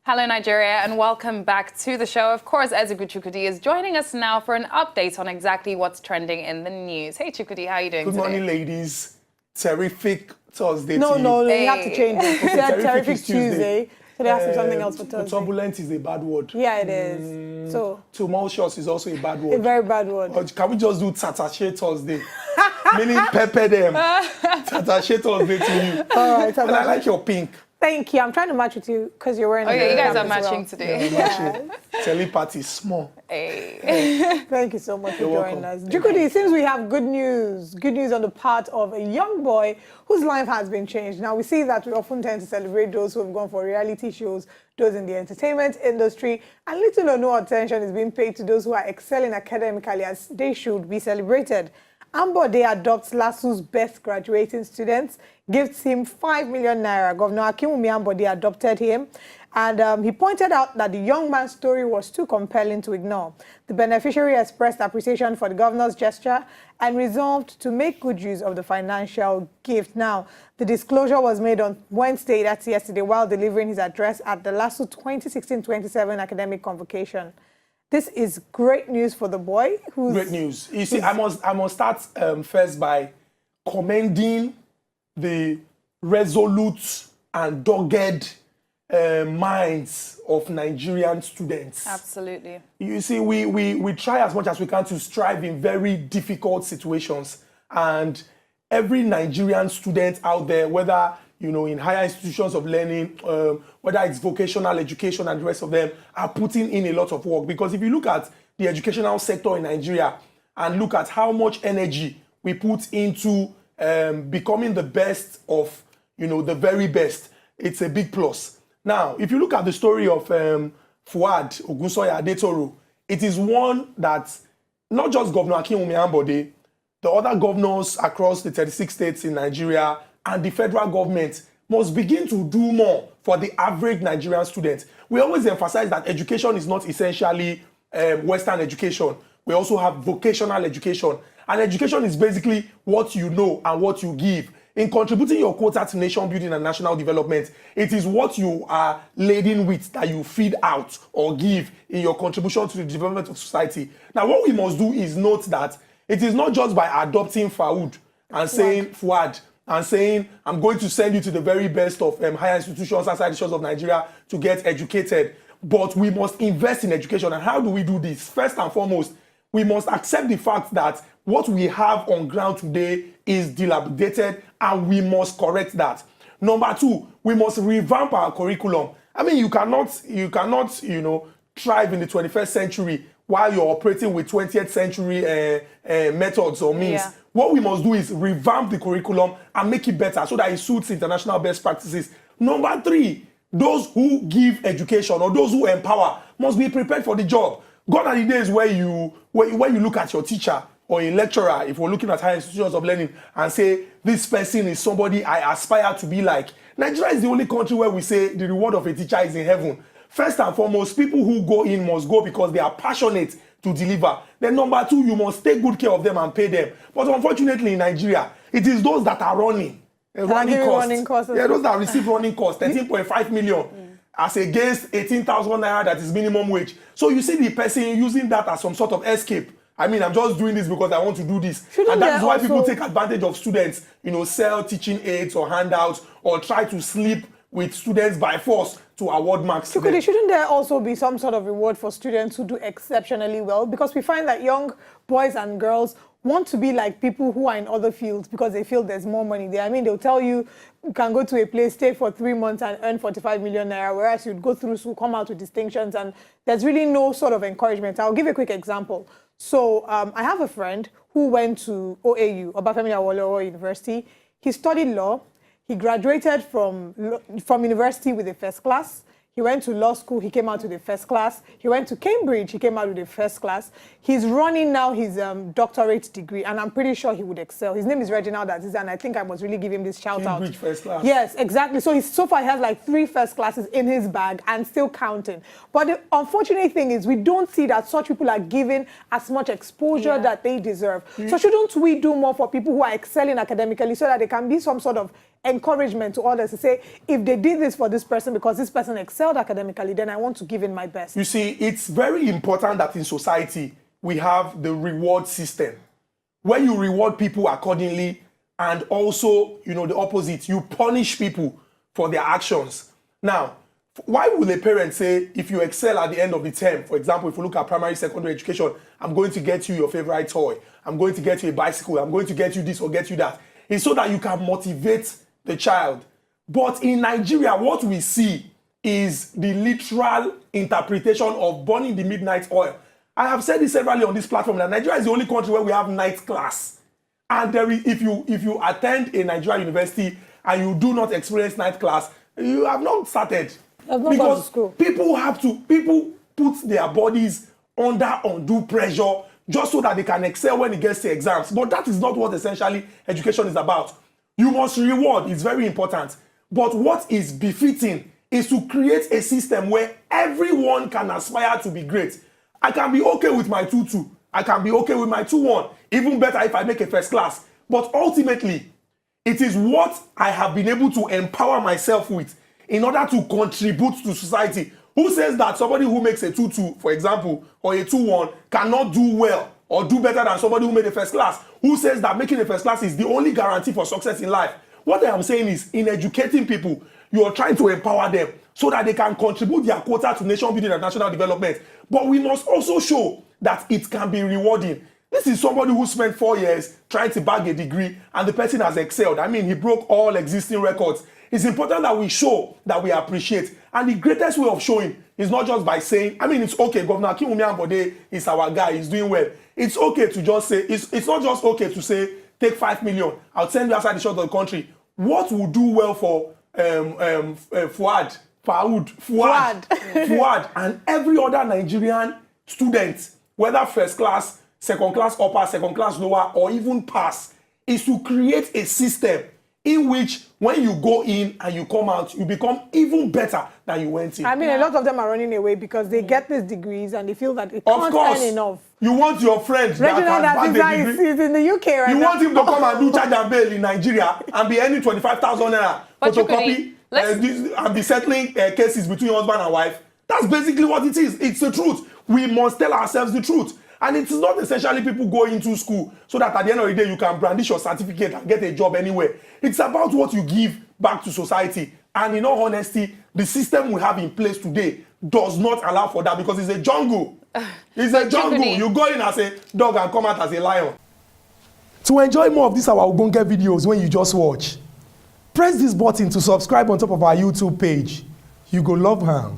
Hello, Nigeria, and welcome back to the show. Of course, Ezegu Chukwudi is joining us now for an update on exactly what's trending in the news. Hey, Chukwudi, how are you doing today? Good morning, ladies. Terrific Thursday No, to you. no, Hey. you have to change it. Okay, Terrific Tuesday. So there has to be something else for Thursday. Turbulent is a bad word. Yeah, it is. So Tumultuous is also a bad word. a very bad word. Or can we just do Tatache Thursday? Meaning pepper them. Tatache Thursday to you. All right, And I like your pink. Thank you. I'm trying to match with you because you're wearing. Oh, yeah, you guys cap are as well. matching today. Telepathy small. Hey. Thank you so much for You're joining welcome. us. Chukwudi, it seems we have good news. Good news on the part of a young boy whose life has been changed. Now, we see that we often tend to celebrate those who have gone for reality shows, those in the entertainment industry, and little or no attention is being paid to those who are excelling academically as they should be celebrated. Ambode adopts LASSU's best graduating students, gives him 5 million naira. Governor Akinwumi Ambode adopted him, and he pointed out that the young man's story was too compelling to ignore. The beneficiary expressed appreciation for the governor's gesture and resolved to make good use of the financial gift. Now, the disclosure was made on Wednesday, that's yesterday, while delivering his address at the LASSU 2016-27 academic convocation. This is great news for the boy. Great news. You see, I must start first by commending the resolute and dogged minds of Nigerian students. Absolutely. You see, we try as much as we can to strive in very difficult situations. And every Nigerian student out there, whether in higher institutions of learning, whether it's vocational education and the rest of them, are putting in a lot of work. Because if you look at the educational sector in Nigeria and look at how much energy we put into becoming the best of, the very best, it's a big plus. Now, if you look at the story of Fuad Ogunsoya Adetoro, it is one that not just Governor Akinwumi Ambode, the other governors across the 36 states in Nigeria and the federal government must begin to do more for the average Nigerian student. We always emphasize that education is not essentially Western education. We also have vocational education. And education is basically what you know and what you give. In contributing your quota to nation building and national development, it is what you are laden with that you feed out or give in your contribution to the development of society. Now, what we must do is note that it is not just by adopting Fuad and saying Fuad, and saying, I'm going to send you to the very best of higher institutions outside the shores of Nigeria to get educated. But we must invest in education. And how do we do this? First and foremost, we must accept the fact that what we have on ground today is dilapidated, and we must correct that. Number two, we must revamp our curriculum. I mean, you cannot, thrive in the 21st century while you're operating with 20th century methods or means. Yeah. What we must do is revamp the curriculum and make it better so that it suits international best practices. Number three, those who give education or those who empower must be prepared for the job. Gone are the days where you look at your teacher or a lecturer, if we're looking at higher institutions of learning, and say, this person is somebody I aspire to be like. Nigeria is the only country where we say the reward of a teacher is in heaven. First and foremost, people who go in must go because they are passionate to deliver. Then number two, you must take good care of them and pay them. But unfortunately in Nigeria, it is those that are running costs. Yeah, those that receive running costs, 13.5 million as against 18,000 naira that is minimum wage. So you see the person using that as some sort of escape. I mean, I'm just doing this because I want to do this. And that is why people take advantage of students, sell teaching aids or handouts or try to sleep with students by force to award marks. Shouldn't there also be some sort of reward for students who do exceptionally well? Because we find that young boys and girls want to be like people who are in other fields because they feel there's more money there. I mean, they'll tell you can go to a place, stay for 3 months and earn 45 million naira, whereas you'd go through school, come out with distinctions, and there's really no sort of encouragement. I'll give you a quick example. So I have a friend who went to OAU, Obafemi Awolowo University. He studied law. He graduated from university with a first class. He went to law school, he came out with a first class. He went to Cambridge, he came out with a first class. He's running now his doctorate degree, and I'm pretty sure he would excel. His name is Reginald Aziz, and I think I must really give him this shout out. Cambridge first class. Yes, exactly. So so far he has like 3 first classes in his bag and still counting. But the unfortunate thing is we don't see that such people are given as much exposure that they deserve. So shouldn't we do more for people who are excelling academically so that they can be some sort of encouragement to others to say, if they did this for this person because this person excels excelled academically, then I want to give in my best. You see, it's very important that in society, we have the reward system, where you reward people accordingly, and also, you know, the opposite, you punish people for their actions. Now, why would a parent say, if you excel at the end of the term, for example, if you look at primary, secondary education, I'm going to get you your favorite toy, I'm going to get you a bicycle, I'm going to get you this or get you that. It's so that you can motivate the child. But in Nigeria, what we see is the literal interpretation of burning the midnight oil. I have said this severally on this platform that Nigeria is the only country where we have night class. And there is, if you attend a Nigerian university and you do not experience night class, you have not started. Because people put their bodies under undue pressure just so that they can excel when it gets to exams. But that is not what essentially education is about. You must reward, it's very important. But what is befitting is to create a system where everyone can aspire to be great. I can be okay with my 2-2. I can be okay with my 2-1. Even better if I make a first class. But ultimately, it is what I have been able to empower myself with in order to contribute to society. Who says that somebody who makes a 2-2, for example, or a 2-1 cannot do well or do better than somebody who made a first class? Who says that making a first class is the only guarantee for success in life? What I am saying is, in educating people, you are trying to empower them so that they can contribute their quota to nation building and national development. But we must also show that it can be rewarding. This is somebody who spent 4 years trying to bag a degree and the person has excelled. I mean, he broke all existing records. It's important that we show that we appreciate. And the greatest way of showing is not just by saying, I mean, it's okay, Governor Gov Ambode is our guy, he's doing well. It's okay to just say, it's not just okay to say, take 5 million, I'll send you outside the shores of the country. What will do well for Fuad, and every other Nigerian student, whether first class, second class upper, second class lower, or even pass, is to create a system in which when you go in and you come out, you become even better than you went in. I mean, a lot of them are running away because they get these degrees and they feel that it can't earn enough. You want your friend that is in the UK right now. You now. want him to come and do charge and bail in Nigeria and be earning 25,000 naira, photocopy, and be settling cases between husband and wife. That's basically what it is. It's the truth. We must tell ourselves the truth. And it is not essentially people go into school so that at the end of the day you can brandish your certificate and get a job anywhere. It's about what you give back to society. And in all honesty, the system we have in place today does not allow for that because it's a jungle. It's a jungle. You go in as a dog and come out as a lion. To enjoy more of these our Ogbonge videos when you just watch, press this button to subscribe on top of our YouTube page. You go love her.